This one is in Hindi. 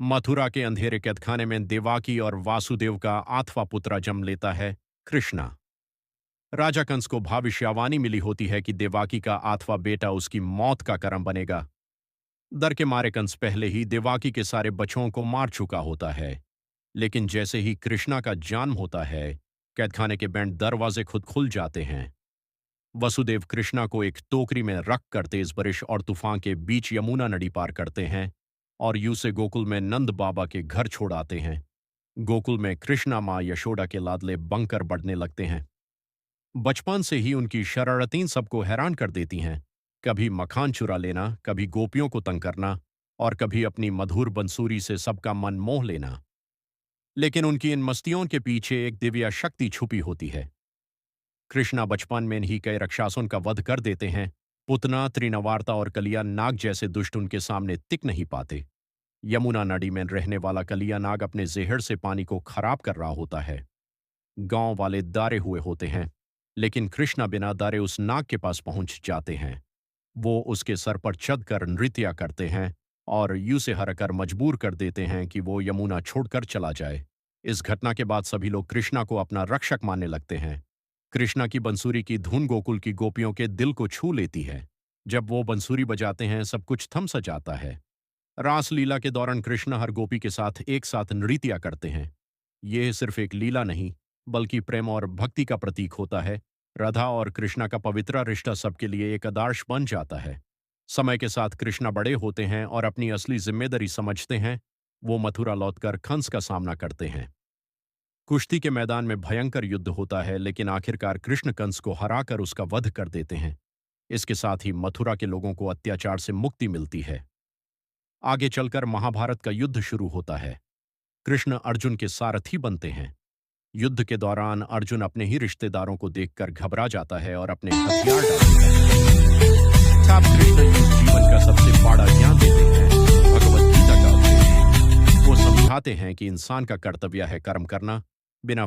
मथुरा के अंधेरे कैदखाने में देवाकी और वासुदेव का आठवां पुत्र जन्म लेता है, कृष्णा। राजा कंस को भविष्यवाणी मिली होती है कि देवाकी का आठवां बेटा उसकी मौत का कारण बनेगा। डर के मारे कंस पहले ही देवाकी के सारे बच्चों को मार चुका होता है। लेकिन जैसे ही कृष्णा का जन्म होता है, कैदखाने के बैंड दरवाजे खुद खुल जाते हैं। वसुदेव कृष्णा को एक टोकरी में रखकर तेज बारिश और तूफान के बीच यमुना नदी पार करते हैं और यूं से गोकुल में नंद बाबा के घर छोड़ आते हैं। गोकुल में कृष्णा माँ यशोदा के लाडले बनकर बढ़ने लगते हैं। बचपन से ही उनकी शरारतें सबको हैरान कर देती हैं। कभी मखान चुरा लेना, कभी गोपियों को तंग करना और कभी अपनी मधुर बंसुरी से सबका मन मोह लेना। लेकिन उनकी इन मस्तियों के पीछे एक दिव्य शक्ति छुपी होती है। कृष्णा बचपन में ही कई राक्षसों का वध कर देते हैं। पुतना, त्रिनवार्ता और कलिया नाग जैसे दुष्ट उनके सामने टिक नहीं पाते। यमुना नदी में रहने वाला कलिया नाग अपने जहर से पानी को खराब कर रहा होता है। गांव वाले दारे हुए होते हैं, लेकिन कृष्णा बिना दारे उस नाग के पास पहुंच जाते हैं। वो उसके सर पर चढ़कर नृत्य करते हैं और यूं से हरकर मजबूर कर देते हैं कि वो यमुना छोड़कर चला जाए। इस घटना के बाद सभी लोग कृष्णा को अपना रक्षक मानने लगते हैं। कृष्णा की बंसुरी की धुन गोकुल की गोपियों के दिल को छू लेती है। जब वो बंसुरी बजाते हैं, सब कुछ थम सा जाता है। रासलीला के दौरान कृष्ण हर गोपी के साथ एक साथ नृत्य करते हैं। ये सिर्फ एक लीला नहीं, बल्कि प्रेम और भक्ति का प्रतीक होता है। राधा और कृष्णा का पवित्र रिश्ता सबके लिए एक आदर्श बन जाता है। समय के साथ कृष्णा बड़े होते हैं और अपनी असली जिम्मेदारी समझते हैं। वो मथुरा लौटकर कंस का सामना करते हैं। कुश्ती के मैदान में भयंकर युद्ध होता है, लेकिन आखिरकार कृष्ण कंस को हराकर उसका वध कर देते हैं। इसके साथ ही मथुरा के लोगों को अत्याचार से मुक्ति मिलती है। आगे चलकर महाभारत का युद्ध शुरू होता है। कृष्ण अर्जुन के सारथी बनते हैं। युद्ध के दौरान अर्जुन अपने ही रिश्तेदारों को देखकर घबरा जाता है और अपने हथियार डालता है। तब कृष्ण इस जीवन का सबसे बड़ा ज्ञान देते हैं, भगवत गीता का उपदेश। वो समझाते हैं कि इंसान का कर्तव्य है कर्म करना, बिना